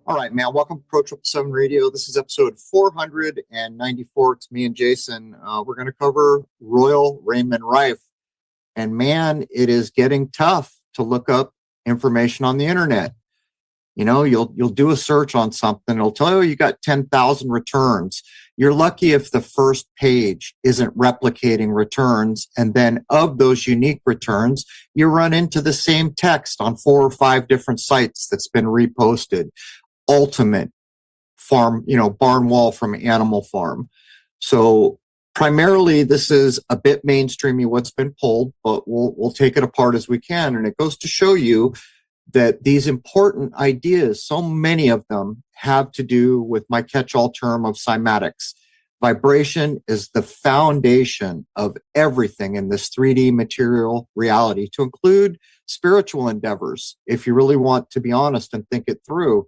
All right, man. Welcome to Pro 777 Radio. This is episode 494. It's me and Jason. We're going to cover Royal Raymond Rife. And man, it is getting tough to look up information on the internet. You know, you'll do a search on something. It'll tell you got 10,000 returns. You're lucky if the first page isn't replicating returns. And then of those unique returns, you run into the same text on 4 or 5 different sites that's been reposted. Ultimate farm, barn wall from Animal Farm. So primarily this is a bit mainstreamy what's been pulled, but we'll take it apart as we can. And it goes to show you that these important ideas, so many of them have to do with my catch-all term of cymatics. Vibration is the foundation of everything in this 3D material reality, to include spiritual endeavors, if you really want to be honest and think it through.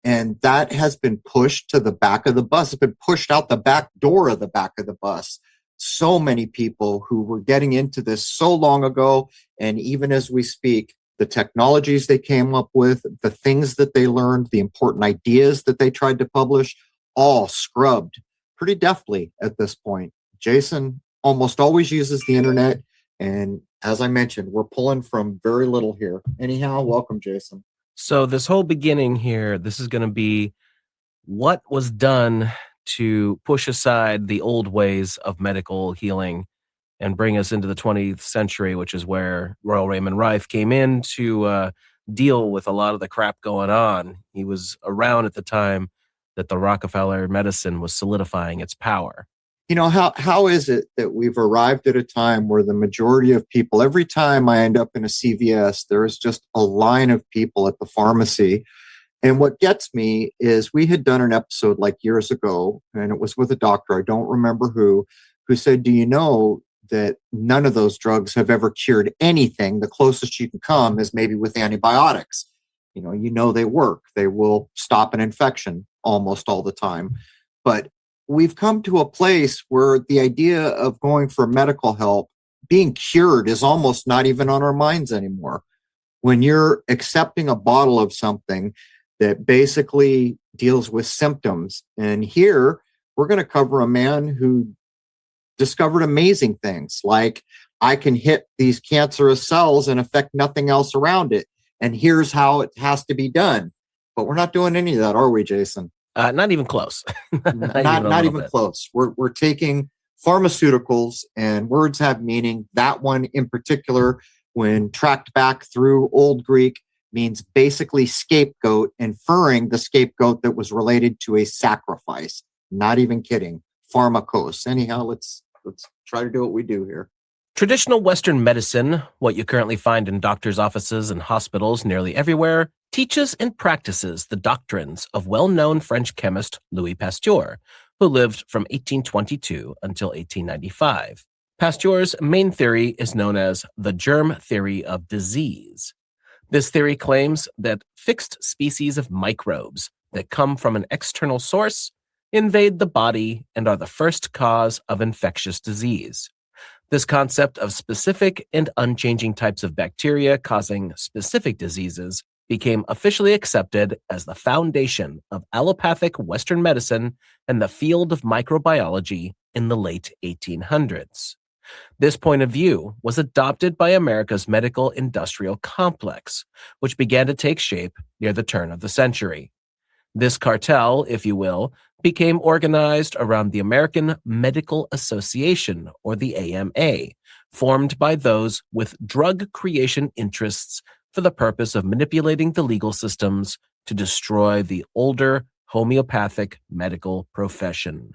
And that has been pushed to the back of the bus. It's been pushed out the back door of the back of the bus. So many people who were getting into this so long ago, and even as we speak, the technologies they came up with, the things that they learned, the important ideas that they tried to publish, all scrubbed pretty deftly at this point. Jason almost always uses the internet. And as I mentioned, we're pulling from very little here. Anyhow, welcome, Jason. So this whole beginning here, this is going to be what was done to push aside the old ways of medical healing and bring us into the 20th century, which is where Royal Raymond Rife came in to deal with a lot of the crap going on. He was around at the time that the Rockefeller medicine was solidifying its power. You know, how is it that we've arrived at a time where the majority of people, every time I end up in a CVS, there is just a line of people at the pharmacy. And what gets me is we had done an episode like years ago, and it was with a doctor, I don't remember who said, do you know that none of those drugs have ever cured anything? The closest you can come is maybe with antibiotics. You know they work. They will stop an infection almost all the time. But we've come to a place where the idea of going for medical help, being cured, is almost not even on our minds anymore. When you're accepting a bottle of something that basically deals with symptoms. And here we're going to cover a man who discovered amazing things, like I can hit these cancerous cells and affect nothing else around it. And here's how it has to be done. But we're not doing any of that, are we, Jason? Not even close. not even close. We're taking pharmaceuticals, and words have meaning. That one in particular, when tracked back through Old Greek, means basically scapegoat, inferring the scapegoat that was related to a sacrifice. Not even kidding. Pharmakos. Anyhow, let's try to do what we do here. Traditional Western medicine, what you currently find in doctors' offices and hospitals nearly everywhere, teaches and practices the doctrines of well-known French chemist Louis Pasteur, who lived from 1822 until 1895. Pasteur's main theory is known as the germ theory of disease. This theory claims that fixed species of microbes that come from an external source invade the body and are the first cause of infectious disease. This concept of specific and unchanging types of bacteria causing specific diseases became officially accepted as the foundation of allopathic Western medicine and the field of microbiology in the late 1800s. This point of view was adopted by America's medical industrial complex, which began to take shape near the turn of the century. This cartel, if you will, became organized around the American Medical Association, or the AMA, formed by those with drug creation interests for the purpose of manipulating the legal systems to destroy the older homeopathic medical profession.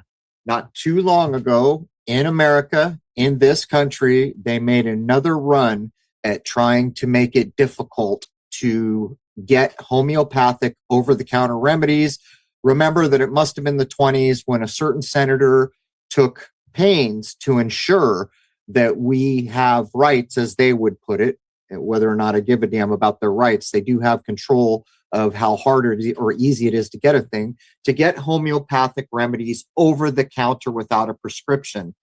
Not too long ago, in America, in this country, they made another run at trying to make it difficult to get homeopathic over-the-counter remedies. Remember that it must have been the 20s when a certain senator took pains to ensure that we have rights, as they would put it. Whether or not I give a damn about their rights, they do have control of how hard or easy it is to get a thing, to get homeopathic remedies over the counter without a prescription.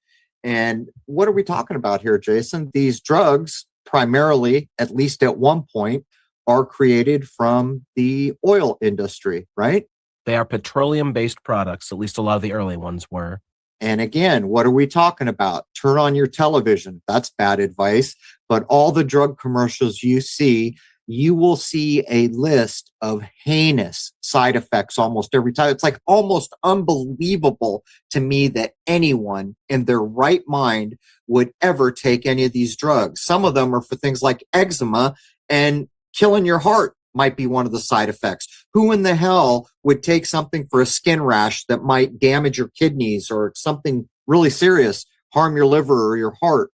And what are we talking about here, Jason? These drugs, primarily, at least at one point, are created from the oil industry, right? They are petroleum-based products, at least a lot of the early ones were. And again, what are we talking about? Turn on your television. That's bad advice. But all the drug commercials you see, you will see a list of heinous side effects almost every time. It's like almost unbelievable to me that anyone in their right mind would ever take any of these drugs. Some of them are for things like eczema, and killing your heart might be one of the side effects. Who in the hell would take something for a skin rash that might damage your kidneys or something really serious, harm your liver or your heart?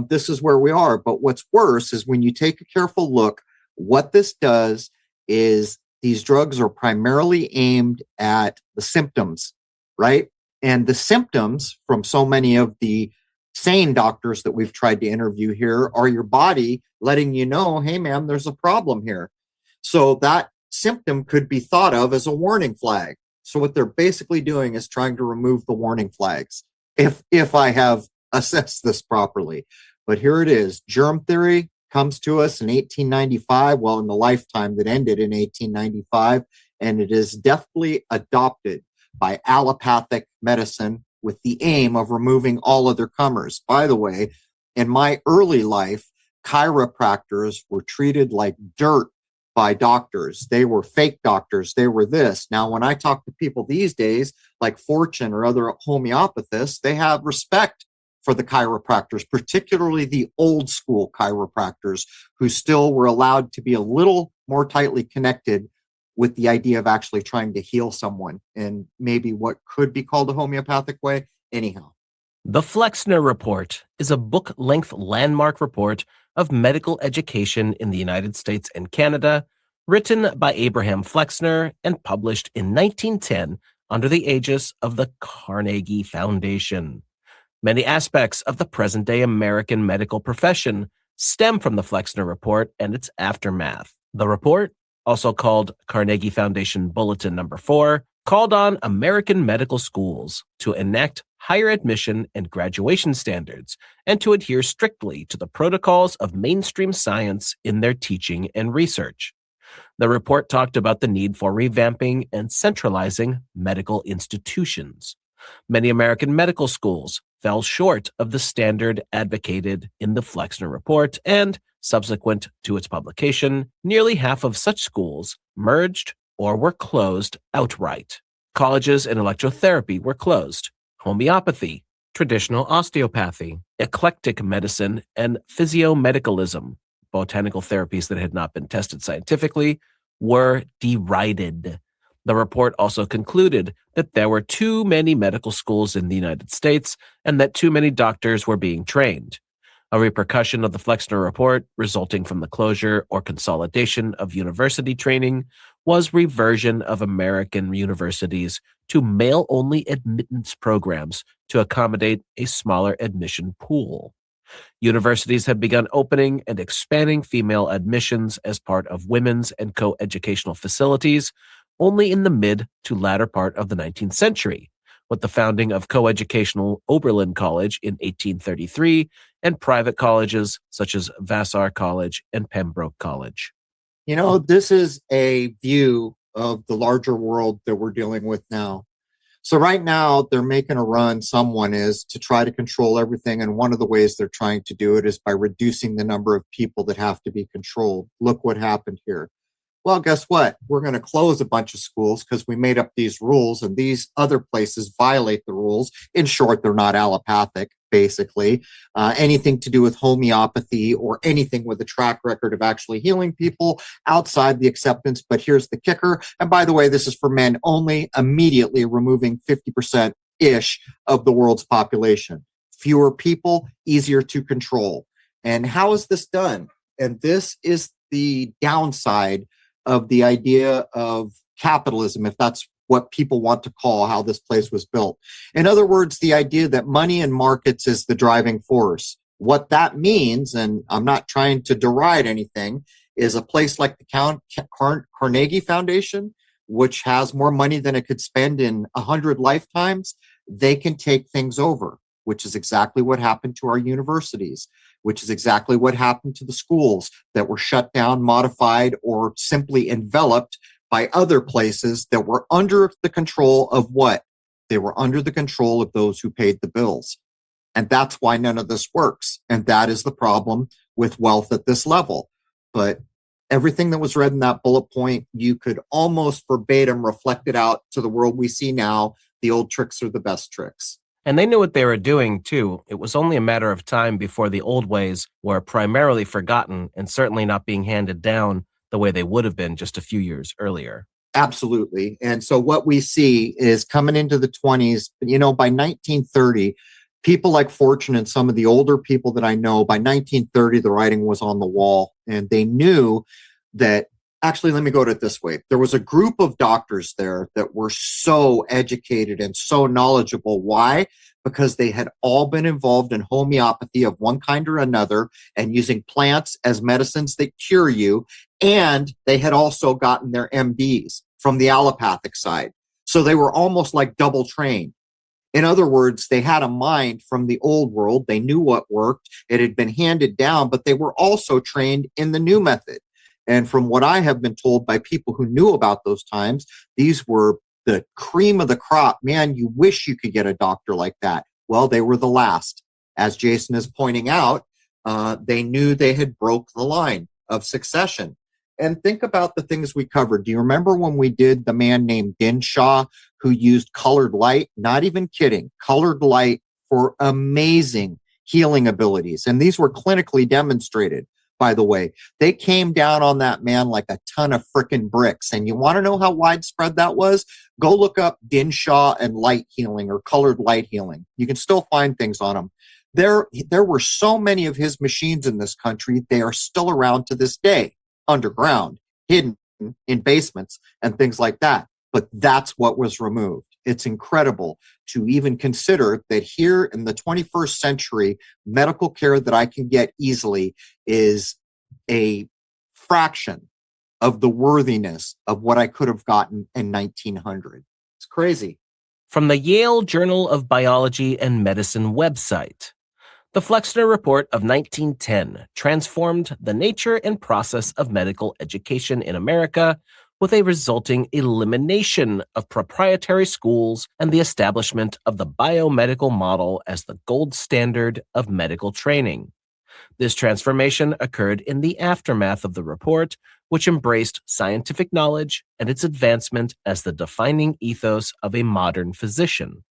This is where we are. But what's worse is when you take a careful look, what this does is these drugs are primarily aimed at the symptoms, right? And the symptoms from so many of the sane doctors that we've tried to interview here are your body letting you know, hey, man, there's a problem here. So that symptom could be thought of as a warning flag. So what they're basically doing is trying to remove the warning flags, if I have assessed this properly. But here it is. Germ theory comes to us in 1895, well, in the lifetime that ended in 1895, and it is deftly adopted by allopathic medicine with the aim of removing all other comers. By the way, in my early life, chiropractors were treated like dirt by doctors. They were fake doctors. They were this. Now, when I talk to people these days, like Fortune or other homeopathists, they have respect for the chiropractors, particularly the old school chiropractors who still were allowed to be a little more tightly connected with the idea of actually trying to heal someone in maybe what could be called a homeopathic way. Anyhow. The Flexner Report is a book-length landmark report of medical education in the United States and Canada, written by Abraham Flexner and published in 1910 under the aegis of the Carnegie Foundation. Many aspects of the present-day American medical profession stem from the Flexner Report and its aftermath. The report, also called Carnegie Foundation Bulletin No. 4, called on American medical schools to enact higher admission and graduation standards and to adhere strictly to the protocols of mainstream science in their teaching and research. The report talked about the need for revamping and centralizing medical institutions. Many American medical schools fell short of the standard advocated in the Flexner Report, and, subsequent to its publication, nearly half of such schools merged or were closed outright. Colleges in electrotherapy were closed. Homeopathy, traditional osteopathy, eclectic medicine, and physiomedicalism, botanical therapies that had not been tested scientifically, were derided. The report also concluded that there were too many medical schools in the United States and that too many doctors were being trained. A repercussion of the Flexner Report, resulting from the closure or consolidation of university training, was reversion of American universities to male-only admittance programs to accommodate a smaller admission pool. Universities have begun opening and expanding female admissions as part of women's and co-educational facilities only in the mid to latter part of the 19th century, with the founding of coeducational Oberlin College in 1833 and private colleges such as Vassar College and Pembroke College. You know, this is a view of the larger world that we're dealing with now. So right now, they're making a run, someone is, to try to control everything. And one of the ways they're trying to do it is by reducing the number of people that have to be controlled. Look what happened here. Well, guess what? We're going to close a bunch of schools because we made up these rules, and these other places violate the rules. In short, they're not allopathic, basically. Anything to do with homeopathy or anything with a track record of actually healing people outside the acceptance. But here's the kicker. And by the way, this is for men only, immediately removing 50%-ish of the world's population. Fewer people, easier to control. And how is this done? And this is the downside of the idea of capitalism, if that's what people want to call how this place was built. In other words, the idea that money and markets is the driving force. What that means, and I'm not trying to deride anything, is a place like the Carnegie Foundation, which has more money than it could spend in 100 lifetimes, they can take things over. which is exactly what happened to our universities, which is exactly what happened to the schools that were shut down, modified, or simply enveloped by other places that were under the control of what? They were under the control of those who paid the bills. And that's why none of this works. And that is the problem with wealth at this level. But everything that was read in that bullet point, you could almost verbatim reflect it out to the world we see now. The old tricks are the best tricks. And they knew what they were doing, too. It was only a matter of time before the old ways were primarily forgotten and certainly not being handed down the way they would have been just a few years earlier. Absolutely. And so what we see is coming into the 20s, by 1930, people like Fortune and some of the older people that I know, by 1930, the writing was on the wall, and they knew that, actually, let me go at it this way. There was a group of doctors there that were so educated and so knowledgeable. Why? Because they had all been involved in homeopathy of one kind or another and using plants as medicines that cure you. And they had also gotten their MDs from the allopathic side. So they were almost like double trained. In other words, they had a mind from the old world. They knew what worked. It had been handed down, but they were also trained in the new method. And from what I have been told by people who knew about those times, these were the cream of the crop. Man, you wish you could get a doctor like that. Well, they were the last. As Jason is pointing out, they knew they had broke the line of succession. And think about the things we covered. Do you remember when we did the man named Dinshaw who used colored light? Not even kidding. Colored light for amazing healing abilities. And these were clinically demonstrated, by the way. They came down on that man like a ton of frickin' bricks. And you want to know how widespread that was? Go look up Dinshaw and light healing or colored light healing. You can still find things on them. There were so many of his machines in this country. They are still around to this day, underground, hidden in basements and things like that. But that's what was removed. It's incredible to even consider that here in the 21st century, medical care that I can get easily is a fraction of the worthiness of what I could have gotten in 1900. It's crazy. From the Yale Journal of Biology and Medicine website, the Flexner Report of 1910 transformed the nature and process of medical education in America with a resulting elimination of proprietary schools and the establishment of the biomedical model as the gold standard of medical training. This transformation occurred in the aftermath of the report, which embraced scientific knowledge and its advancement as the defining ethos of a modern physician.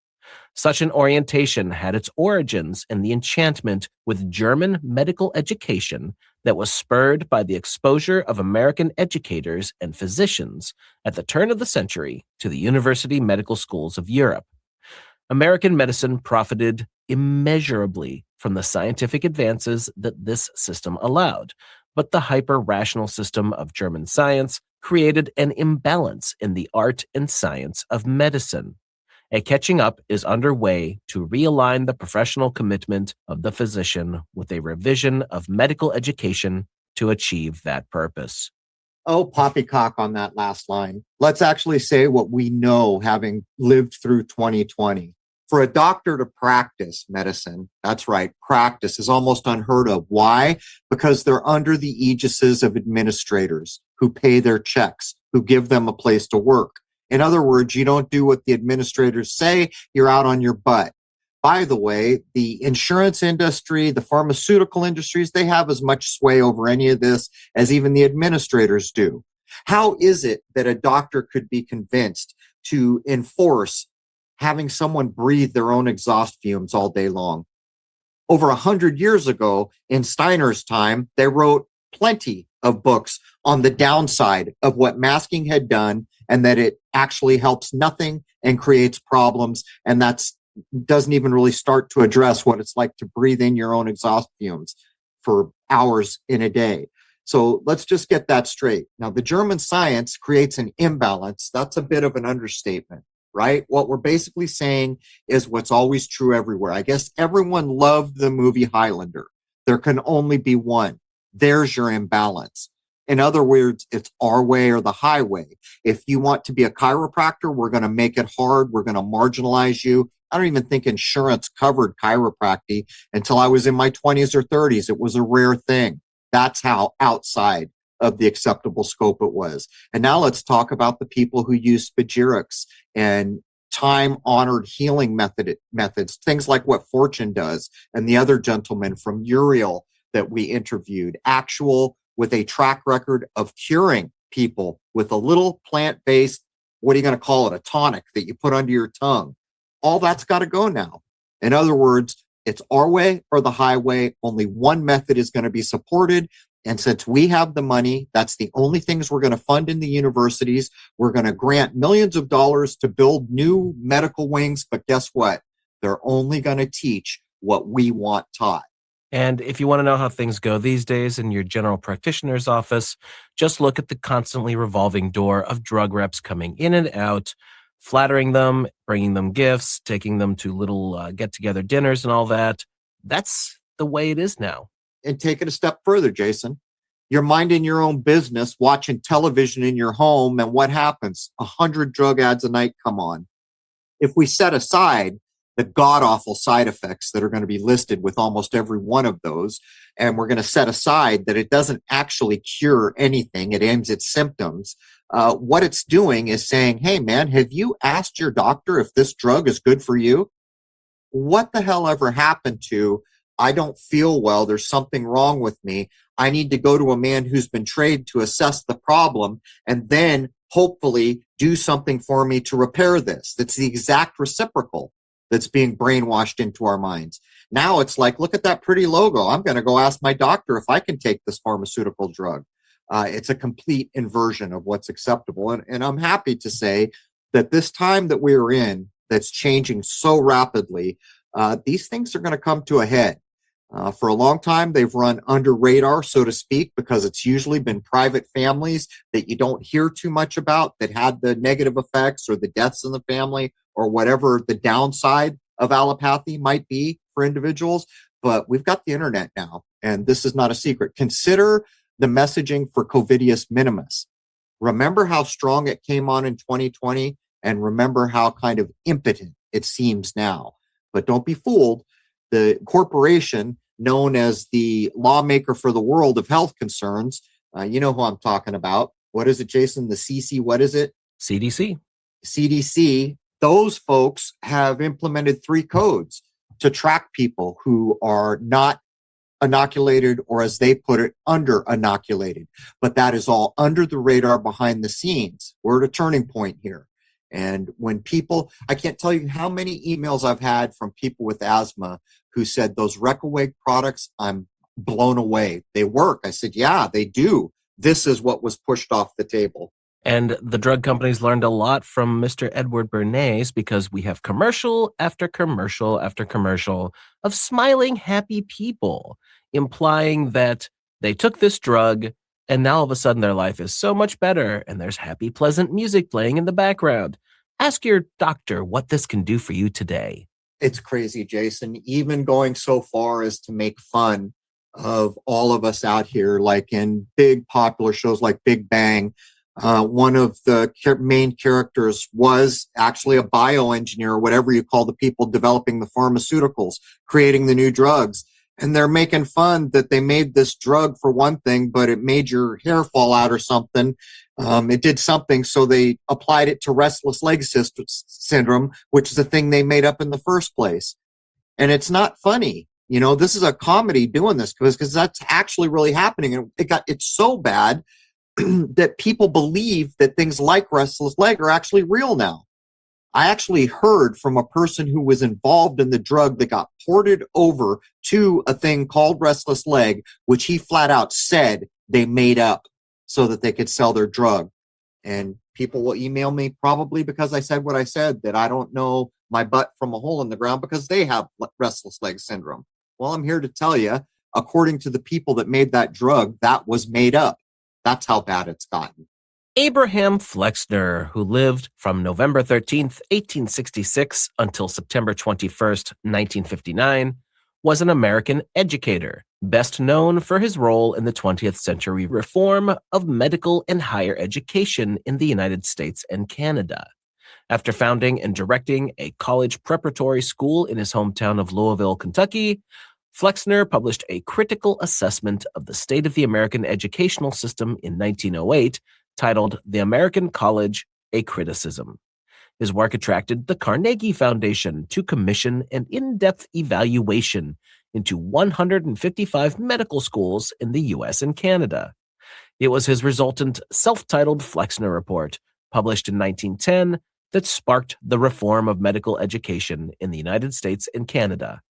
Such an orientation had its origins in the enchantment with German medical education that was spurred by the exposure of American educators and physicians at the turn of the century to the university medical schools of Europe. American medicine profited immeasurably from the scientific advances that this system allowed, but the hyper-rational system of German science created an imbalance in the art and science of medicine. A catching up is underway to realign the professional commitment of the physician with a revision of medical education to achieve that purpose. Oh, poppycock on that last line. Let's actually say what we know having lived through 2020. For a doctor to practice medicine, that's right, practice is almost unheard of. Why? Because they're under the aegises of administrators who pay their checks, who give them a place to work. In other words, you don't do what the administrators say, you're out on your butt. By the way, the insurance industry, the pharmaceutical industries, they have as much sway over any of this as even the administrators do. How is it that a doctor could be convinced to enforce having someone breathe their own exhaust fumes all day long? Over 100 years ago, in Steiner's time, they wrote plenty of books on the downside of what masking had done and that it actually helps nothing and creates problems. And that's doesn't even really start to address what it's like to breathe in your own exhaust fumes for hours in a day. So let's just get that straight. Now, the German science creates an imbalance. That's a bit of an understatement, right? What we're basically saying is what's always true everywhere. I guess everyone loved the movie Highlander. There can only be one. There's your imbalance. In other words, it's our way or the highway. If you want to be a chiropractor, we're going to make it hard. We're going to marginalize you. I don't even think insurance covered chiropractic until I was in my 20s or 30s. It was a rare thing. That's how outside of the acceptable scope it was. And now let's talk about the people who use spagyrics and time-honored healing methods, things like what Fortune does and the other gentleman from Uriel that we interviewed, actual with a track record of curing people with a little plant-based, what are you going to call it, a tonic that you put under your tongue. All that's got to go now. In other words, it's our way or the highway. Only one method is going to be supported. And since we have the money, that's the only things we're going to fund in the universities. We're going to grant millions of dollars to build new medical wings. But guess what? They're only going to teach what we want taught. And if you want to know how things go these days in your general practitioner's office, just look at the constantly revolving door of drug reps coming in and out, flattering them, bringing them gifts, taking them to little get-together dinners and all that. That's the way it is now. And take it a step further, Jason. You're minding your own business, watching television in your home, and what happens? 100 drug ads a night come on. If we set aside the god-awful side effects that are going to be listed with almost every one of those, and we're going to set aside that it doesn't actually cure anything, it ends its symptoms, what it's doing is saying, hey, man, have you asked your doctor if this drug is good for you? What the hell ever happened to, I don't feel well, there's something wrong with me, I need to go to a man who's been trained to assess the problem and then hopefully do something for me to repair this. That's the exact reciprocal that's being brainwashed into our minds. Now it's like, look at that pretty logo. I'm going to go ask my doctor if I can take this pharmaceutical drug. It's a complete inversion of what's acceptable. And I'm happy to say that this time that we're in, that's changing so rapidly, these things are going to come to a head. For a long time, they've run under radar, so to speak, because it's usually been private families that you don't hear too much about that had the negative effects or the deaths in the family or whatever the downside of allopathy might be for individuals. But we've got the internet now, and this is not a secret. Consider the messaging for Covidius minimus. Remember how strong it came on in 2020, and remember how kind of impotent it seems now. But don't be fooled. The corporation known as the lawmaker for the world of health concerns, you know who I'm talking about. What is it, Jason? The CC, what is it? CDC. CDC. Those folks have implemented 3 codes to track people who are not inoculated, or as they put it, under inoculated. But that is all under the radar behind the scenes. We're at a turning point here. And when people, I can't tell you how many emails I've had from people with asthma who said, those Recaweg products, I'm blown away. They work. I said, yeah, they do. This is what was pushed off the table. And the drug companies learned a lot from Mr. Edward Bernays, because we have commercial after commercial after commercial of smiling, happy people, implying that they took this drug and now all of a sudden their life is so much better and there's happy, pleasant music playing in the background. Ask your doctor what this can do for you today. It's crazy, Jason, even going so far as to make fun of all of us out here, like in big popular shows like Big Bang. One of the main characters was actually a bioengineer, or whatever you call the people developing the pharmaceuticals, creating the new drugs. And they're making fun that they made this drug for one thing, but it made your hair fall out or something. It did something, so they applied it to restless leg syndrome, which is a thing they made up in the first place. And it's not funny. You know, this is a comedy doing this because that's actually really happening. And it's so bad that people believe that things like restless leg are actually real now. I actually heard from a person who was involved in the drug that got ported over to a thing called restless leg, which he flat out said they made up so that they could sell their drug. And people will email me probably because I said what I said, that I don't know my butt from a hole in the ground because they have restless leg syndrome. Well, I'm here to tell you, according to the people that made that drug, that was made up. That's how bad it's gotten. Abraham Flexner, who lived from November 13th, 1866 until September 21st, 1959, was an American educator, best known for his role in the 20th century reform of medical and higher education in the United States and Canada. After founding and directing a college preparatory school in his hometown of Louisville, Kentucky, Flexner published a critical assessment of the state of the American educational system in 1908, titled The American College, A Criticism. His work attracted the Carnegie Foundation to commission an in-depth evaluation into 155 medical schools in the U.S. and Canada. It was his resultant self-titled Flexner Report, published in 1910, that sparked the reform of medical education in the United States and Canada.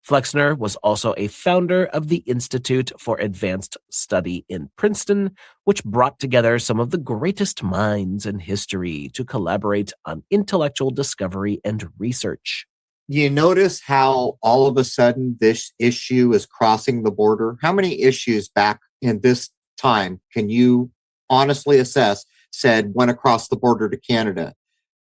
Flexner was also a founder of the Institute for Advanced Study in Princeton, which brought together some of the greatest minds in history to collaborate on intellectual discovery and research. You notice how all of a sudden this issue is crossing the border? How many issues back in this time can you honestly assess said went across the border to Canada?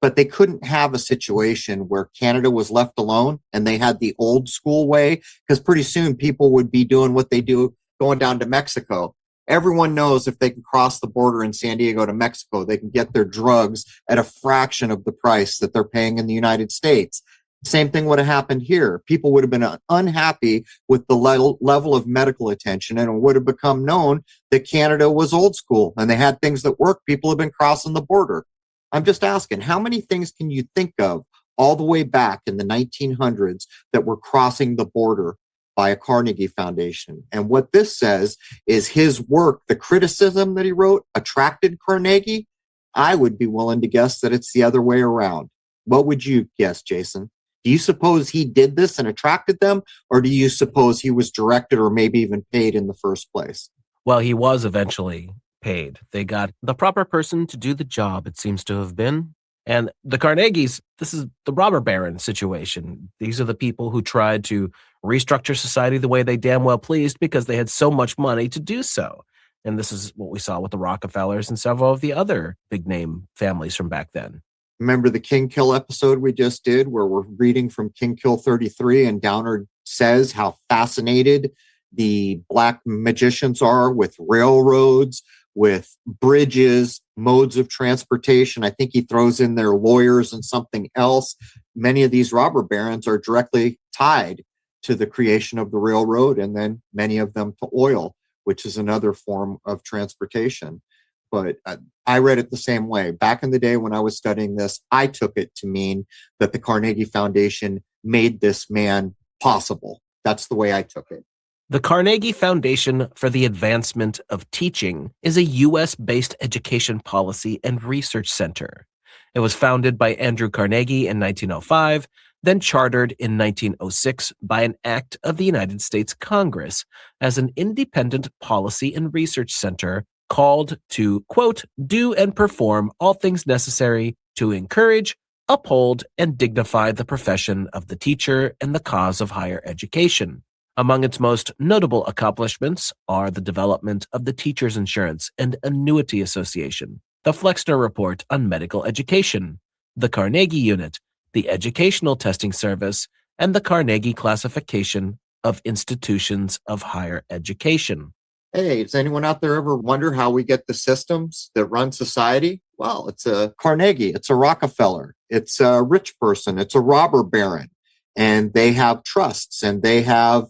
But they couldn't have a situation where Canada was left alone and they had the old school way, because pretty soon people would be doing what they do going down to Mexico. Everyone knows if they can cross the border in San Diego to Mexico, they can get their drugs at a fraction of the price that they're paying in the United States. Same thing would have happened here. People would have been unhappy with the level of medical attention, and it would have become known that Canada was old school and they had things that worked. People have been crossing the border. I'm just asking, how many things can you think of all the way back in the 1900s that were crossing the border by a Carnegie Foundation? And what this says is his work, the criticism that he wrote, attracted Carnegie. I would be willing to guess that it's the other way around. What would you guess, Jason? Do you suppose he did this and attracted them, or do you suppose he was directed or maybe even paid in the first place? Well, he was eventually paid. They got the proper person to do the job, it seems to have been. And the Carnegies, this is the robber baron situation. These are the people who tried to restructure society the way they damn well pleased because they had so much money to do so. And this is what we saw with the Rockefellers and several of the other big name families from back then. Remember the King Kill episode we just did where we're reading from King Kill 33 and Downer says how fascinated the black magicians are with railroads, with bridges, modes of transportation. I think he throws in their lawyers and something else. Many of these robber barons are directly tied to the creation of the railroad, and then many of them to oil, which is another form of transportation. But I read it the same way. Back in the day when I was studying this, I took it to mean that the Carnegie Foundation made this man possible. That's the way I took it. The Carnegie Foundation for the Advancement of Teaching is a U.S.-based education policy and research center. It was founded by Andrew Carnegie in 1905, then chartered in 1906 by an act of the United States Congress as an independent policy and research center called to, quote, do and perform all things necessary to encourage, uphold, and dignify the profession of the teacher and the cause of higher education. Among its most notable accomplishments are the development of the Teachers Insurance and Annuity Association, the Flexner Report on Medical Education, the Carnegie Unit, the Educational Testing Service, and the Carnegie Classification of Institutions of Higher Education. Hey, does anyone out there ever wonder how we get the systems that run society? Well, it's a Carnegie, it's a Rockefeller, it's a rich person, it's a robber baron. And they have trusts and they have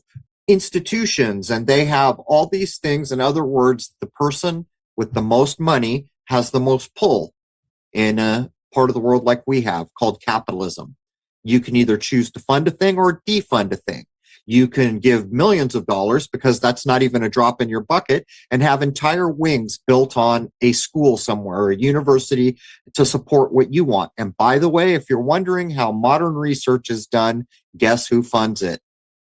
institutions and they have all these things. In other words, the person with the most money has the most pull in a part of the world like we have called capitalism. You can either choose to fund a thing or defund a thing. You can give millions of dollars, because that's not even a drop in your bucket, and have entire wings built on a school somewhere or a university to support what you want. And by the way, if you're wondering how modern research is done, guess who funds it?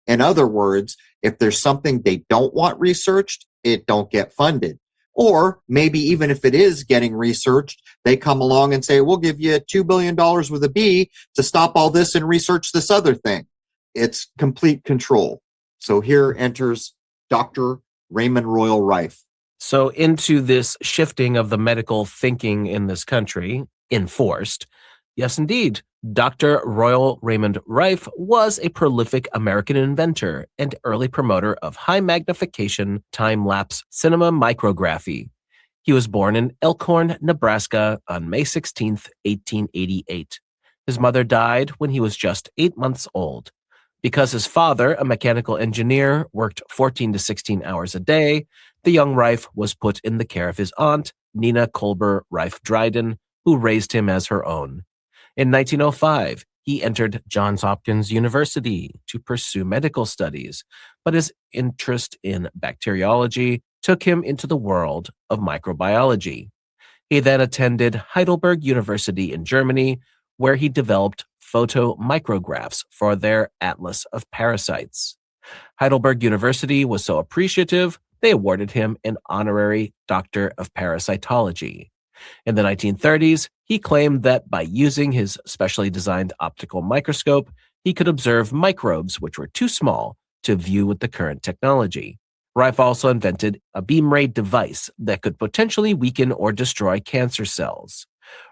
In other words, if there's something they don't want researched, it don't get funded. Or maybe even if it is getting researched, they come along and say, we'll give you $2 billion with a B to stop all this and research this other thing. It's complete control. So here enters Dr. Raymond Rife. So into this shifting of the medical thinking in this country, enforced, Yes, indeed. Dr. Royal Raymond Rife was a prolific American inventor and early promoter of high magnification time-lapse cinema micrography. He was born in Elkhorn, Nebraska on May 16, 1888. His mother died when he was just 8 months old. Because his father, a mechanical engineer, worked 14 to 16 hours a day, the young Rife was put in the care of his aunt, Nina Colber Rife Dryden, who raised him as her own. In 1905, he entered Johns Hopkins University to pursue medical studies, but his interest in bacteriology took him into the world of microbiology. He then attended Heidelberg University in Germany, where he developed photomicrographs for their Atlas of Parasites. Heidelberg University was so appreciative, they awarded him an honorary Doctor of Parasitology. In the 1930s, he claimed that by using his specially designed optical microscope, he could observe microbes which were too small to view with the current technology. Rife also invented a beam ray device that could potentially weaken or destroy cancer cells.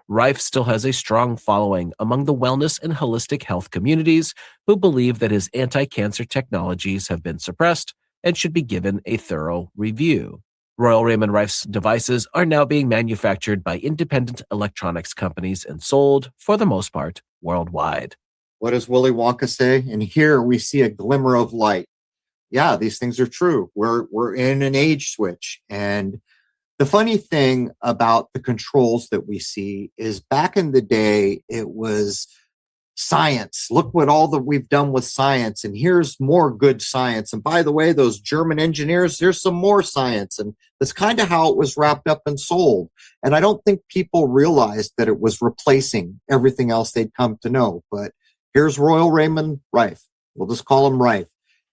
Rife still has a strong following among the wellness and holistic health communities who believe that his anti-cancer technologies have been suppressed and should be given a thorough review. Royal Raymond Rife's devices are now being manufactured by independent electronics companies and sold, for the most part, worldwide. What does Willy Wonka say? And here we see a glimmer of light. Yeah, these things are true. We're in an age switch. And the funny thing about the controls that we see is back in the day, it was science. Look what all that we've done with science. And here's more good science. And by the way, those German engineers, here's some more science. And that's kind of how it was wrapped up and sold. And I don't think people realized that it was replacing everything else they'd come to know. But here's Royal Raymond Rife. We'll just call him Rife.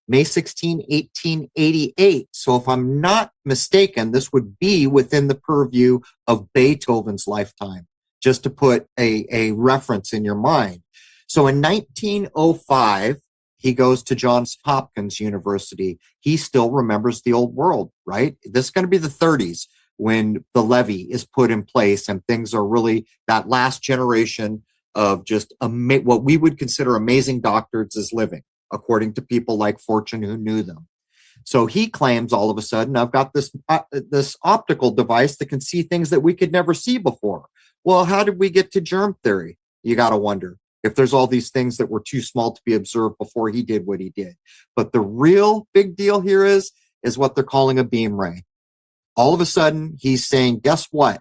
May 16, 1888. So if I'm not mistaken, this would be within the purview of Beethoven's lifetime, just to put a reference in your mind. So in 1905, he goes to Johns Hopkins University. He still remembers the old world, right? This is going to be the 30s when the levy is put in place and things are really that last generation of just what we would consider amazing doctors is living, according to people like Fortune who knew them. So he claims all of a sudden, I've got this optical device that can see things that we could never see before. Well, how did we get to germ theory? You got to wonder if there's all these things that were too small to be observed before he did what he did. But the real big deal here is what they're calling a beam ray. All of a sudden, he's saying, guess what?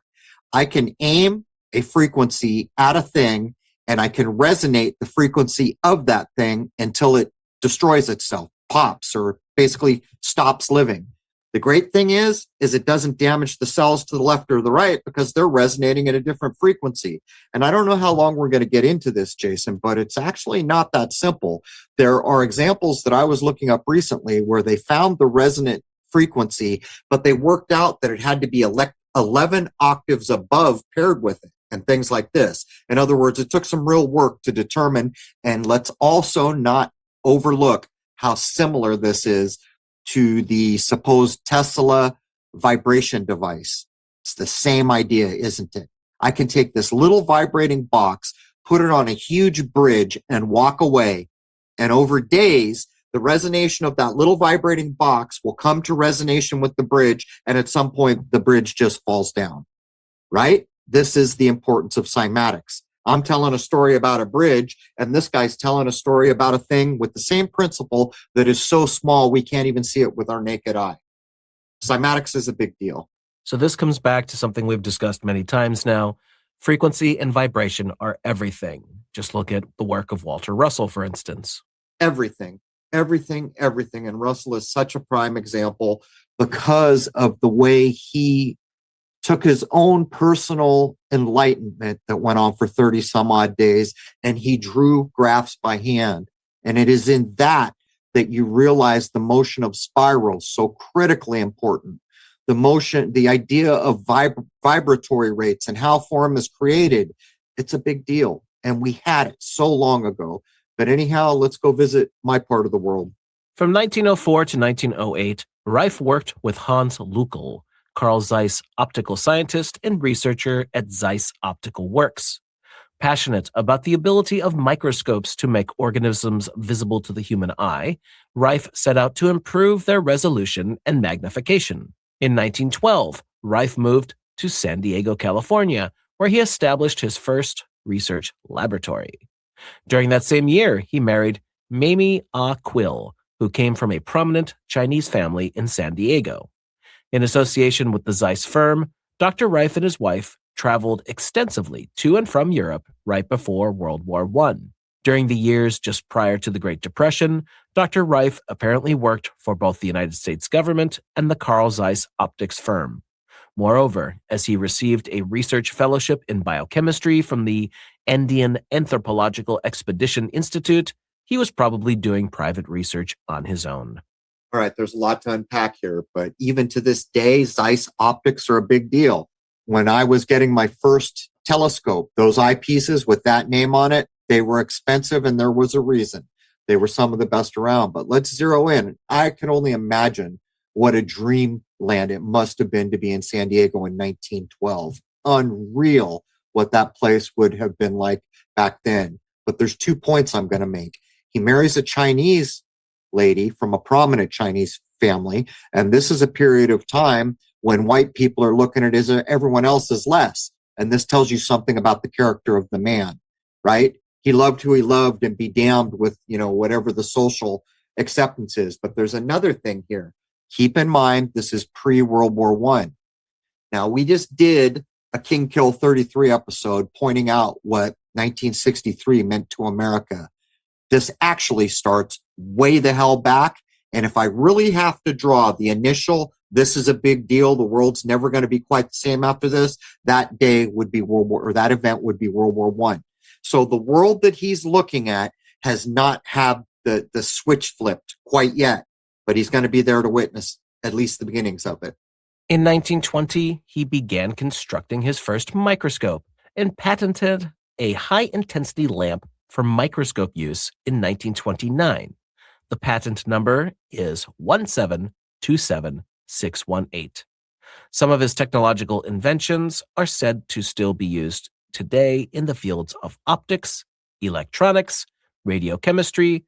I can aim a frequency at a thing and I can resonate the frequency of that thing until it destroys itself, pops, or basically stops living. The great thing is it doesn't damage the cells to the left or the right because they're resonating at a different frequency. And I don't know how long we're going to get into this, Jason, but it's actually not that simple. There are examples that I was looking up recently where they found the resonant frequency, but they worked out that it had to be 11 octaves above paired with it and things like this. In other words, it took some real work to determine, and let's also not overlook how similar this is to the supposed Tesla vibration device. It's the same idea, isn't it? I can take this little vibrating box, put it on a huge bridge, and walk away. And over days, the resonation of that little vibrating box will come to resonation with the bridge, and at some point, the bridge just falls down, right? This is the importance of cymatics. I'm telling a story about a bridge, and this guy's telling a story about a thing with the same principle that is so small we can't even see it with our naked eye. Cymatics is a big deal. So this comes back to something we've discussed many times now. Frequency and vibration are everything. Just look at the work of Walter Russell, for instance. Everything. And Russell is such a prime example because of the way he took his own personal enlightenment that went on for 30 some odd days, and he drew graphs by hand. And it is in that you realize the motion of spirals, so critically important. The motion, the idea of vibratory rates and how form is created, it's a big deal. And we had it so long ago. But anyhow, let's go visit my part of the world. From 1904 to 1908, Rife worked with Hans Lückel, Carl Zeiss optical scientist and researcher at Zeiss Optical Works. Passionate about the ability of microscopes to make organisms visible to the human eye, Rife set out to improve their resolution and magnification. In 1912, Rife moved to San Diego, California, where he established his first research laboratory. During that same year, he married Mamie Ah Quill, who came from a prominent Chinese family in San Diego. In association with the Zeiss firm, Dr. Rife and his wife traveled extensively to and from Europe right before World War I. During the years just prior to the Great Depression, Dr. Rife apparently worked for both the United States government and the Carl Zeiss optics firm. Moreover, as he received a research fellowship in biochemistry from the Andean Anthropological Expedition Institute, he was probably doing private research on his own. All right, there's a lot to unpack here, but even to this day, Zeiss optics are a big deal. When I was getting my first telescope, those eyepieces with that name on it, they were expensive and there was a reason. They were some of the best around, but let's zero in. I can only imagine what a dreamland it must have been to be in San Diego in 1912. Unreal what that place would have been like back then. But there's 2 points I'm going to make. He marries a Chinese lady from a prominent Chinese family, and this is a period of time when white people are looking at it as everyone else is less. And this tells you something about the character of the man, right? He loved who he loved and be damned with, whatever the social acceptance is. But there's another thing here. Keep in mind, this is pre-World War I. Now, we just did a King Kill 33 episode pointing out what 1963 meant to America. This actually starts way the hell back. And if I really have to draw the initial, this is a big deal, the world's never going to be quite the same after this, that day would be that event would be World War I. So the world that he's looking at has not had the switch flipped quite yet, but he's going to be there to witness at least the beginnings of it. In 1920, he began constructing his first microscope and patented a high-intensity lamp for microscope use in 1929. The patent number is 1727618. Some of his technological inventions are said to still be used today in the fields of optics, electronics, radiochemistry,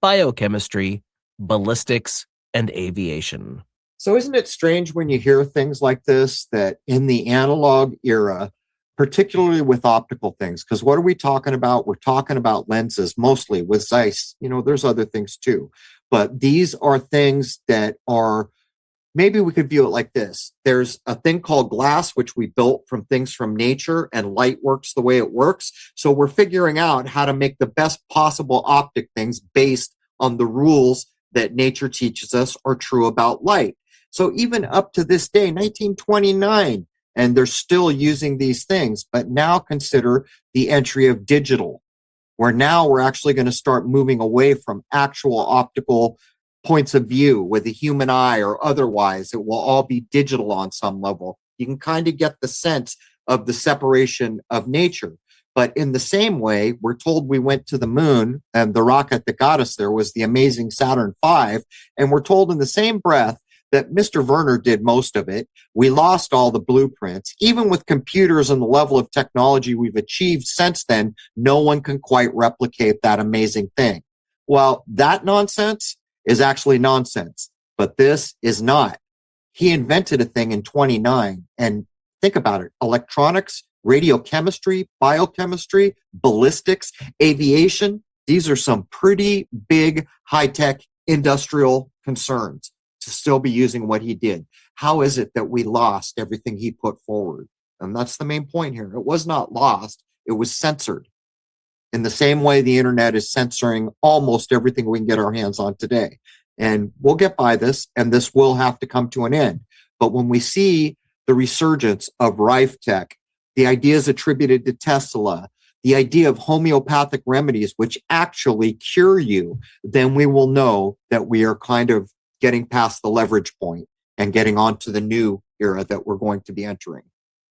biochemistry, ballistics, and aviation. So isn't it strange when you hear things like this, that in the analog era, particularly with optical things, because what are we talking about? We're talking about lenses, mostly with Zeiss. There's other things too, but these are things that are, maybe we could view it like this. There's a thing called glass, which we built from things from nature, and light works the way it works. So we're figuring out how to make the best possible optic things based on the rules that nature teaches us are true about light. So even up to this day, 1929, and they're still using these things, but now consider the entry of digital, where now we're actually going to start moving away from actual optical points of view with the human eye or otherwise. It will all be digital on some level. You can kind of get the sense of the separation of nature. But in the same way, we're told we went to the moon and the rocket that got us there was the amazing Saturn V. And we're told in the same breath that Mr. Werner did most of it. We lost all the blueprints. Even with computers and the level of technology we've achieved since then, no one can quite replicate that amazing thing. Well, that nonsense is actually nonsense, but this is not. He invented a thing in 29, and think about it. Electronics, radiochemistry, biochemistry, ballistics, aviation. These are some pretty big high-tech industrial concerns to still be using what he did. How is it that we lost everything he put forward? And that's the main point here. It was not lost. It was censored. In the same way the internet is censoring almost everything we can get our hands on today. And we'll get by this, and this will have to come to an end. But when we see the resurgence of Rife tech, the ideas attributed to Tesla, the idea of homeopathic remedies which actually cure you, then we will know that we are kind of getting past the leverage point and getting on to the new era that we're going to be entering.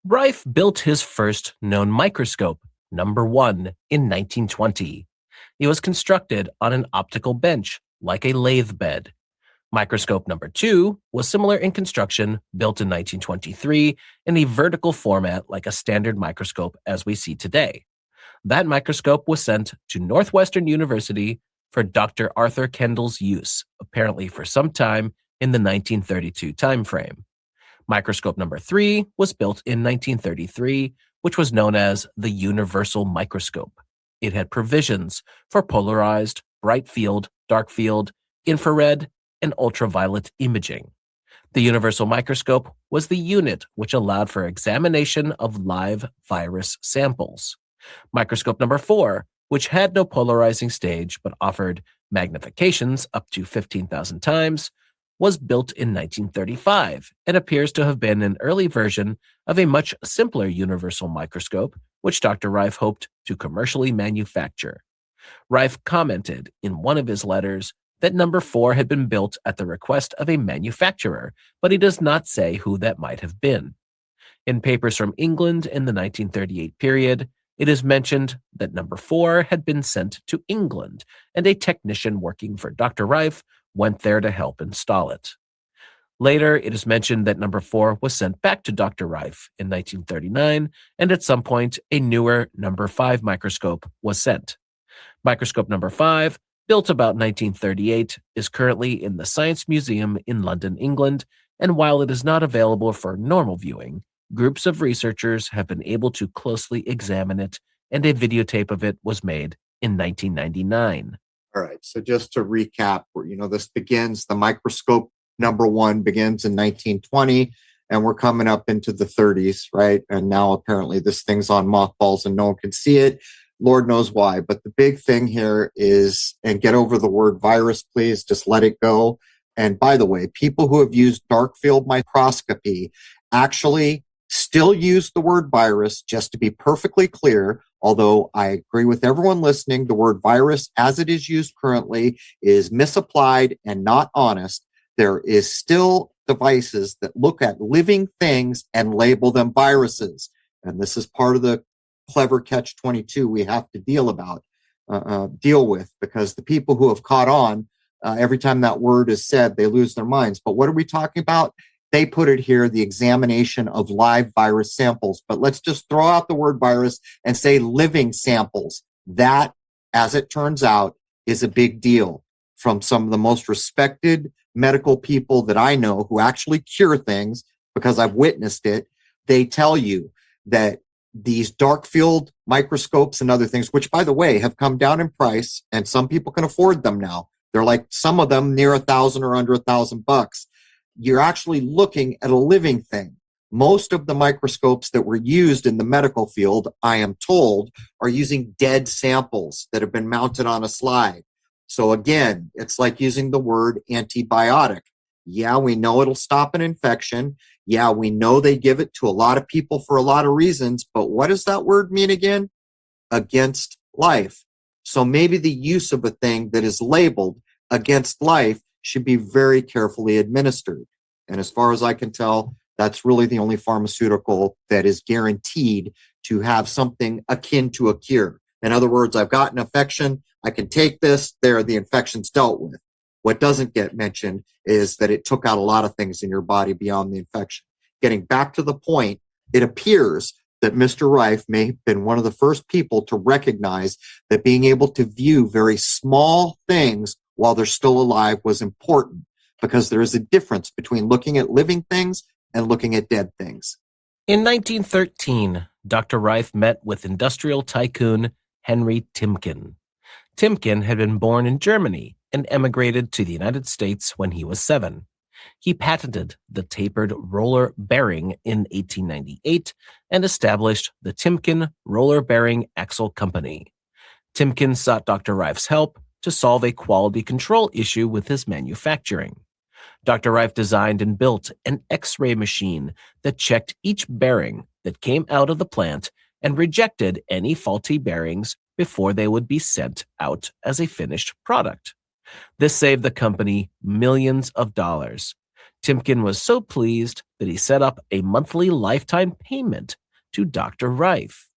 Rife built his first known microscope, number 1, in 1920. It was constructed on an optical bench, like a lathe bed. Microscope number 2 was similar in construction, built in 1923, in a vertical format like a standard microscope as we see today. That microscope was sent to Northwestern University for Dr. Arthur Kendall's use, apparently for some time in the 1932 timeframe. Microscope number 3 was built in 1933, which was known as the Universal Microscope. It had provisions for polarized, bright field, dark field, infrared, and ultraviolet imaging. The Universal Microscope was the unit which allowed for examination of live virus samples. Microscope number 4, which had no polarizing stage but offered magnifications up to 15,000 times, was built in 1935 and appears to have been an early version of a much simpler universal microscope, which Dr. Rife hoped to commercially manufacture. Rife commented in one of his letters that number 4 had been built at the request of a manufacturer, but he does not say who that might have been. In papers from England in the 1938 period, it is mentioned that number 4 had been sent to England, and a technician working for Dr. Rife went there to help install it. Later, it is mentioned that number 4 was sent back to Dr. Rife in 1939, and at some point, a newer number 5 microscope was sent. Microscope number 5, built about 1938, is currently in the Science Museum in London, England, and while it is not available for normal viewing, groups of researchers have been able to closely examine it, and a videotape of it was made in 1999. All right. So just to recap, this begins, the microscope number 1 begins in 1920, and we're coming up into the 30s, right? And now apparently this thing's on mothballs and no one can see it. Lord knows why. But the big thing here is, and get over the word virus, please, just let it go. And by the way, people who have used dark field microscopy actually still use the word virus, just to be perfectly clear. Although I agree with everyone listening, the word virus as it is used currently is misapplied and not honest. There is still devices that look at living things and label them viruses. And this is part of the clever catch-22 we have to deal with, because the people who have caught on, every time that word is said, they lose their minds. But what are we talking about? They put it here, the examination of live virus samples. But let's just throw out the word virus and say living samples. That, as it turns out, is a big deal from some of the most respected medical people that I know who actually cure things, because I've witnessed it. They tell you that these dark field microscopes and other things, which, by the way, have come down in price, and some people can afford them now. They're like, some of them near $1,000 or under $1,000. You're actually looking at a living thing. Most of the microscopes that were used in the medical field, I am told, are using dead samples that have been mounted on a slide. So again, it's like using the word antibiotic. Yeah, we know it'll stop an infection. Yeah, we know they give it to a lot of people for a lot of reasons, but what does that word mean again? Against life. So maybe the use of a thing that is labeled against life should be very carefully administered. And as far as I can tell, that's really the only pharmaceutical that is guaranteed to have something akin to a cure. In other words, I've got an infection, I can take this, there, the infection's dealt with. What doesn't get mentioned is that it took out a lot of things in your body beyond the infection. Getting back to the point, it appears that Mr. Rife may have been one of the first people to recognize that being able to view very small things while they're still alive was important, because there is a difference between looking at living things and looking at dead things. In 1913, Dr. Rife met with industrial tycoon Henry Timken. Timken had been born in Germany and emigrated to the United States when he was 7. He patented the tapered roller bearing in 1898 and established the Timken Roller Bearing Axle Company. Timken sought Dr. Rife's help to solve a quality control issue with his manufacturing. Dr. Rife designed and built an X-ray machine that checked each bearing that came out of the plant and rejected any faulty bearings before they would be sent out as a finished product. This saved the company millions of dollars. Timken was so pleased that he set up a monthly lifetime payment to Dr. Rife.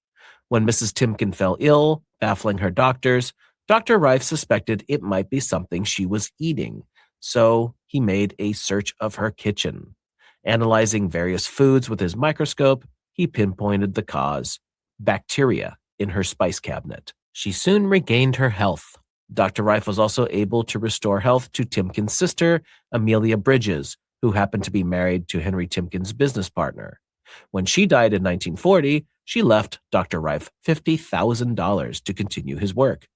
When Mrs. Timken fell ill, baffling her doctors, Dr. Rife suspected it might be something she was eating, so he made a search of her kitchen. Analyzing various foods with his microscope, he pinpointed the cause: bacteria in her spice cabinet. She soon regained her health. Dr. Rife was also able to restore health to Timken's sister, Amelia Bridges, who happened to be married to Henry Timken's business partner. When she died in 1940, she left Dr. Rife $50,000 to continue his work.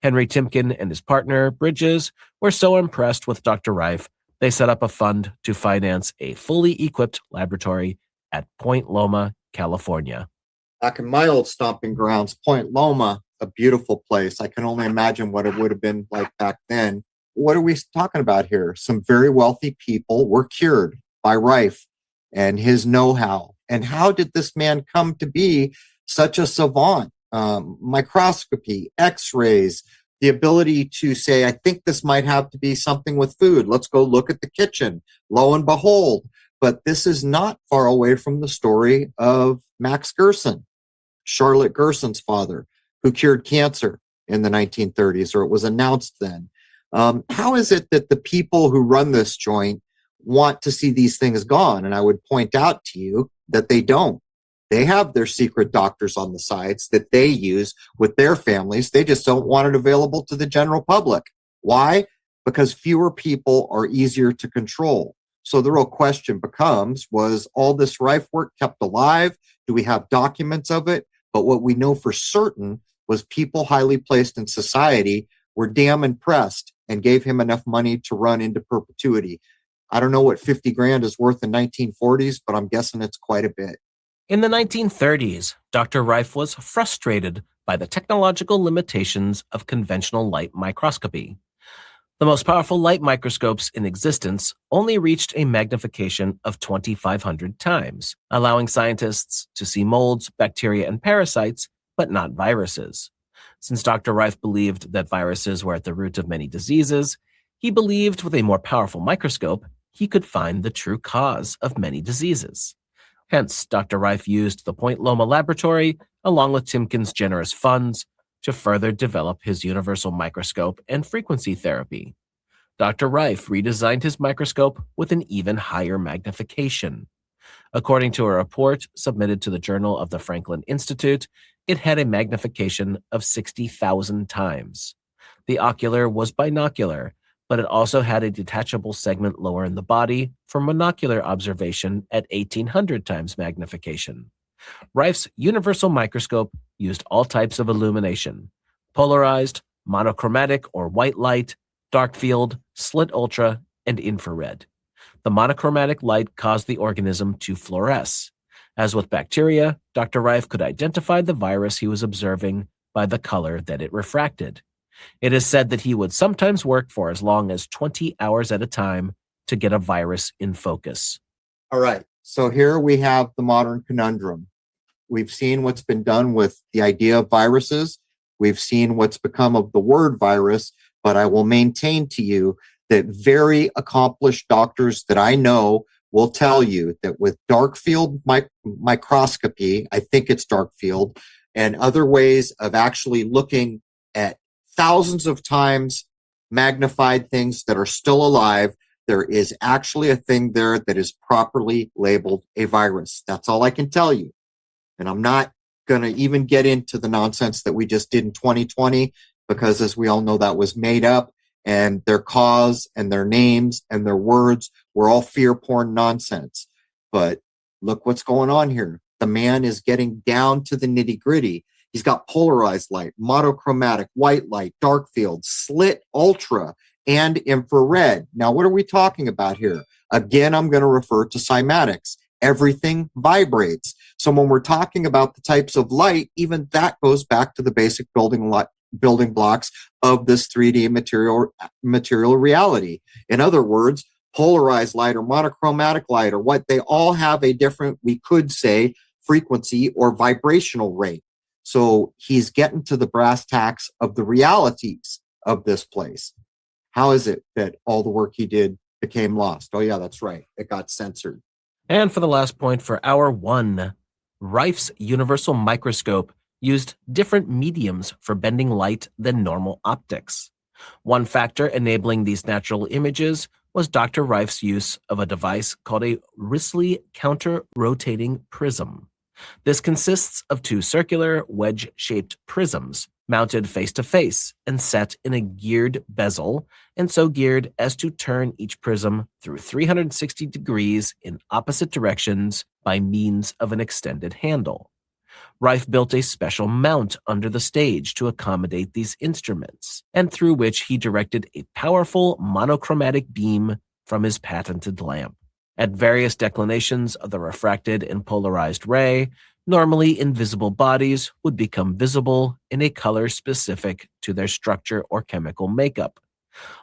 Henry Timken and his partner, Bridges, were so impressed with Dr. Rife, they set up a fund to finance a fully equipped laboratory at Point Loma, California. Back in my old stomping grounds, Point Loma, a beautiful place. I can only imagine what it would have been like back then. What are we talking about here? Some very wealthy people were cured by Rife and his know-how. And how did this man come to be such a savant? Microscopy, x-rays, the ability to say, I think this might have to be something with food. Let's go look at the kitchen. Lo and behold. But this is not far away from the story of Max Gerson, Charlotte Gerson's father, who cured cancer in the 1930s, or it was announced then. How is it that the people who run this joint want to see these things gone? And I would point out to you that they don't. They have their secret doctors on the sides that they use with their families. They just don't want it available to the general public. Why? Because fewer people are easier to control. So the real question becomes, was all this Rife work kept alive? Do we have documents of it? But what we know for certain was people highly placed in society were damn impressed and gave him enough money to run into perpetuity. I don't know what 50 grand is worth in 1940s, but I'm guessing it's quite a bit. In the 1930s, Dr. Rife was frustrated by the technological limitations of conventional light microscopy. The most powerful light microscopes in existence only reached a magnification of 2,500 times, allowing scientists to see molds, bacteria, and parasites, but not viruses. Since Dr. Rife believed that viruses were at the root of many diseases, he believed with a more powerful microscope, he could find the true cause of many diseases. Hence, Dr. Rife used the Point Loma laboratory, along with Timken's generous funds, to further develop his universal microscope and frequency therapy. Dr. Rife redesigned his microscope with an even higher magnification. According to a report submitted to the Journal of the Franklin Institute, it had a magnification of 60,000 times. The ocular was binocular, but it also had a detachable segment lower in the body for monocular observation at 1,800 times magnification. Rife's universal microscope used all types of illumination: polarized, monochromatic or white light, dark field, slit ultra, and infrared. The monochromatic light caused the organism to fluoresce. As with bacteria, Dr. Rife could identify the virus he was observing by the color that it refracted. It is said that he would sometimes work for as long as 20 hours at a time to get a virus in focus. All right. So here we have the modern conundrum. We've seen what's been done with the idea of viruses. We've seen what's become of the word virus, but I will maintain to you that very accomplished doctors that I know will tell you that with dark field microscopy, I think it's dark field, and other ways of actually looking at thousands of times magnified things that are still alive, there is actually a thing there that is properly labeled a virus. That's all I can tell you. And I'm not going to even get into the nonsense that we just did in 2020, because as we all know, that was made up, and their cause and their names and their words were all fear porn nonsense. But look what's going on here. The man is getting down to the nitty gritty. He's got polarized light, monochromatic, white light, dark field, slit ultra, and infrared. Now, what are we talking about here? Again, I'm going to refer to cymatics. Everything vibrates. So when we're talking about the types of light, even that goes back to the basic building blocks of this 3D material reality. In other words, polarized light or monochromatic light, or what, they all have a different, we could say, frequency or vibrational rate. So he's getting to the brass tacks of the realities of this place. How is it that all the work he did became lost? Oh yeah, that's right. It got censored. And for the last point for hour one, Rife's universal microscope used different mediums for bending light than normal optics. One factor enabling these natural images was Dr. Rife's use of a device called a Risley counter-rotating prism. This consists of two circular, wedge-shaped prisms mounted face-to-face and set in a geared bezel, and so geared as to turn each prism through 360 degrees in opposite directions by means of an extended handle. Rife built a special mount under the stage to accommodate these instruments, and through which he directed a powerful monochromatic beam from his patented lamp. At various declinations of the refracted and polarized ray, normally invisible bodies would become visible in a color specific to their structure or chemical makeup.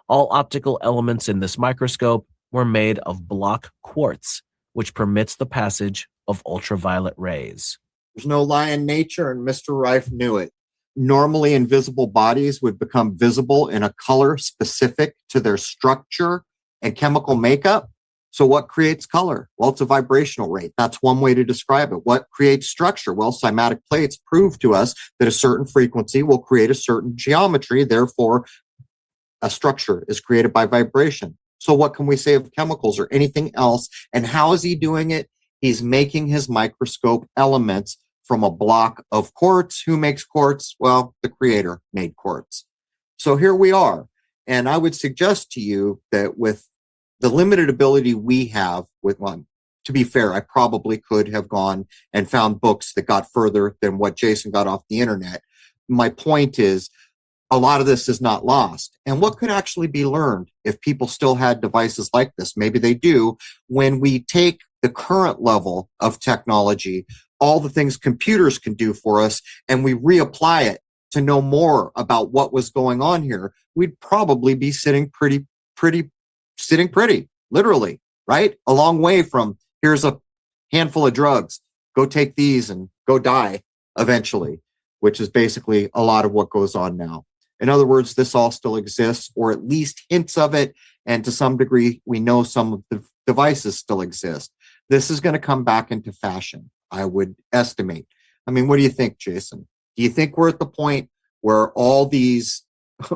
All optical elements in this microscope were made of block quartz, which permits the passage of ultraviolet rays. There's no lie in nature, and Mr. Rife knew it. Normally, invisible bodies would become visible in a color specific to their structure and chemical makeup. So what creates color? Well, it's a vibrational rate. That's one way to describe it. What creates structure? Well, cymatic plates prove to us that a certain frequency will create a certain geometry. Therefore, a structure is created by vibration. So what can we say of chemicals or anything else? And how is he doing it? He's making his microscope elements from a block of quartz. Who makes quartz? Well, the creator made quartz. So here we are. And I would suggest to you that with the limited ability we have with one, to be fair, I probably could have gone and found books that got further than what Jason got off the internet. My point is, a lot of this is not lost. And what could actually be learned if people still had devices like this? Maybe they do. When we take the current level of technology, all the things computers can do for us, and we reapply it to know more about what was going on here, we'd probably be sitting pretty, literally, right? A long way from here's a handful of drugs, go take these and go die eventually, which is basically a lot of what goes on now. In other words, this all still exists, or at least hints of it. And to some degree, we know some of the devices still exist. This is going to come back into fashion, I would estimate. I mean, what do you think, Jason? Do you think we're at the point where all these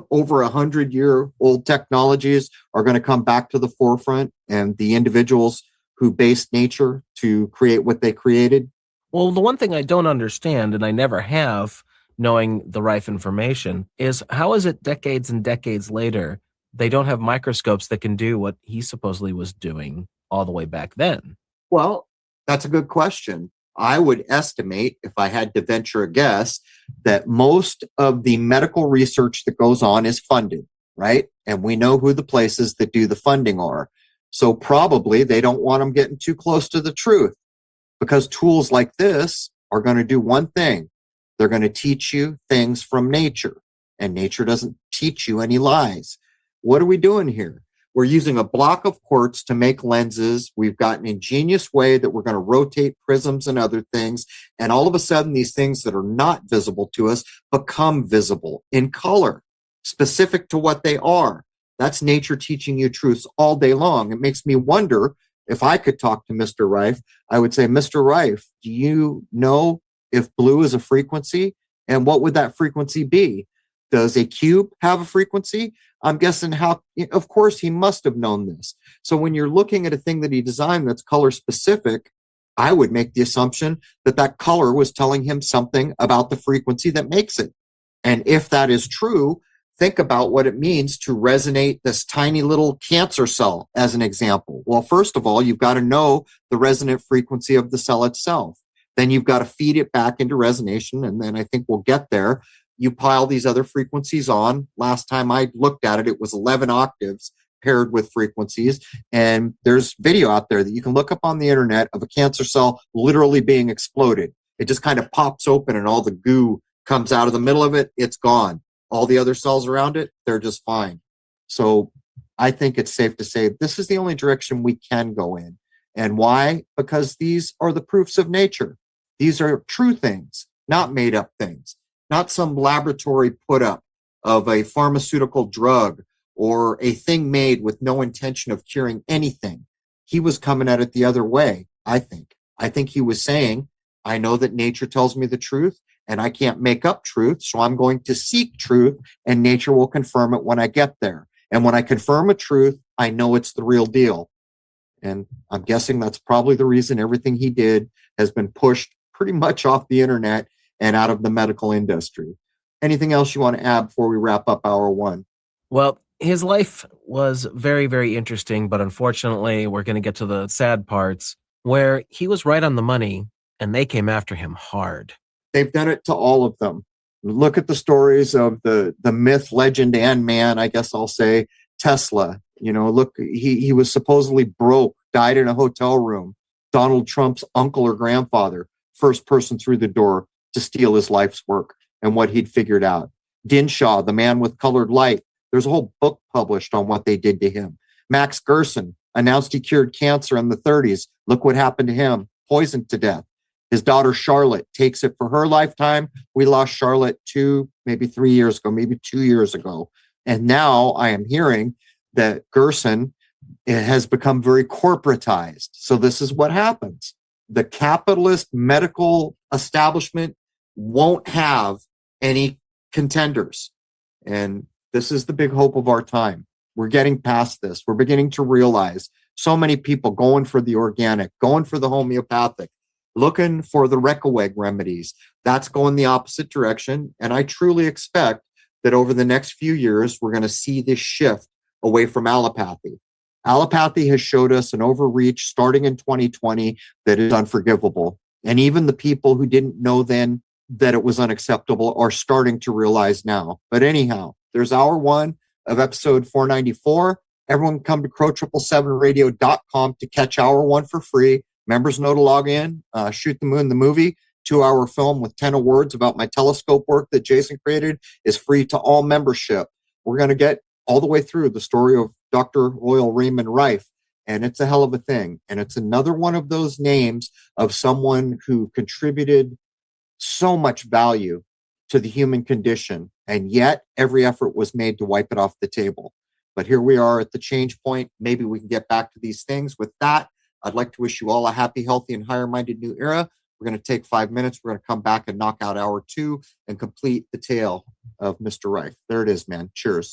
over 100-year-old technologies are going to come back to the forefront, and the individuals who based nature to create what they created? Well, the one thing I don't understand, and I never have, knowing the Rife information, is how is it decades and decades later they don't have microscopes that can do what he supposedly was doing all the way back then? Well, that's a good question. I would estimate, if I had to venture a guess, that most of the medical research that goes on is funded, right? And we know who the places that do the funding are. So probably they don't want them getting too close to the truth, because tools like this are going to do one thing. They're going to teach you things from nature, and nature doesn't teach you any lies. What are we doing here? We're using a block of quartz to make lenses. We've got an ingenious way that we're going to rotate prisms and other things. And all of a sudden, these things that are not visible to us become visible in color, specific to what they are. That's nature teaching you truths all day long. It makes me wonder, if I could talk to Mr. Rife, I would say, Mr. Rife, do you know if blue is a frequency? And what would that frequency be? Does a cube have a frequency? I'm guessing of course he must have known this. So when you're looking at a thing that he designed that's color specific, I would make the assumption that that color was telling him something about the frequency that makes it. And if that is true, think about what it means to resonate this tiny little cancer cell as an example. Well, first of all, you've got to know the resonant frequency of the cell itself. Then you've got to feed it back into resonation. And then I think we'll get there. You pile these other frequencies on. Last time I looked at it, it was 11 octaves paired with frequencies. And there's video out there that you can look up on the internet of a cancer cell literally being exploded. It just kind of pops open and all the goo comes out of the middle of it. It's gone. All the other cells around it, they're just fine. So I think it's safe to say this is the only direction we can go in. And why? Because these are the proofs of nature. These are true things, not made up things. Not some laboratory put up of a pharmaceutical drug or a thing made with no intention of curing anything. He was coming at it the other way, I think. I think he was saying, I know that nature tells me the truth and I can't make up truth, so I'm going to seek truth and nature will confirm it when I get there. And when I confirm a truth, I know it's the real deal. And I'm guessing that's probably the reason everything he did has been pushed pretty much off the internet and out of the medical industry. Anything else you want to add before we wrap up hour one? Well, his life was very, very interesting, but unfortunately, we're going to get to the sad parts where he was right on the money and they came after him hard. They've done it to all of them. Look at the stories of the myth, legend, and man, I guess I'll say, Tesla. Look, he was supposedly broke, died in a hotel room. Donald Trump's uncle or grandfather, first person through the door to steal his life's work and what he'd figured out. Dinshaw, the man with colored light, there's a whole book published on what they did to him. Max Gerson announced he cured cancer in the 30s. Look what happened to him, poisoned to death. His daughter Charlotte takes it for her lifetime. We lost Charlotte maybe 3 years ago, maybe 2 years ago. And now I am hearing that Gerson has become very corporatized. So this is what happens. The capitalist medical establishment won't have any contenders. And this is the big hope of our time. We're getting past this. We're beginning to realize so many people going for the organic, going for the homeopathic, looking for the Reckeweg remedies. That's going the opposite direction. And I truly expect that over the next few years, we're going to see this shift away from allopathy. Allopathy has showed us an overreach starting in 2020 that is unforgivable. And even the people who didn't know then that it was unacceptable are starting to realize now. But anyhow, there's hour one of episode 494. Everyone come to crow777radio.com to catch hour one for free. Members know to log in. Shoot the Moon, the movie, 2-hour film with 10 awards about my telescope work that Jason created, is free to all membership. We're going to get all the way through the story of Dr. Royal Raymond Rife, and it's a hell of a thing. And it's another one of those names of someone who contributed so much value to the human condition, and yet every effort was made to wipe it off the table. But here we are at the change point. Maybe we can get back to these things. With that, I'd like to wish you all a happy, healthy, and higher-minded new era. We're going to take 5 minutes. We're going to come back and knock out hour two and complete the tale of Mr. Rife. There it is, man. Cheers.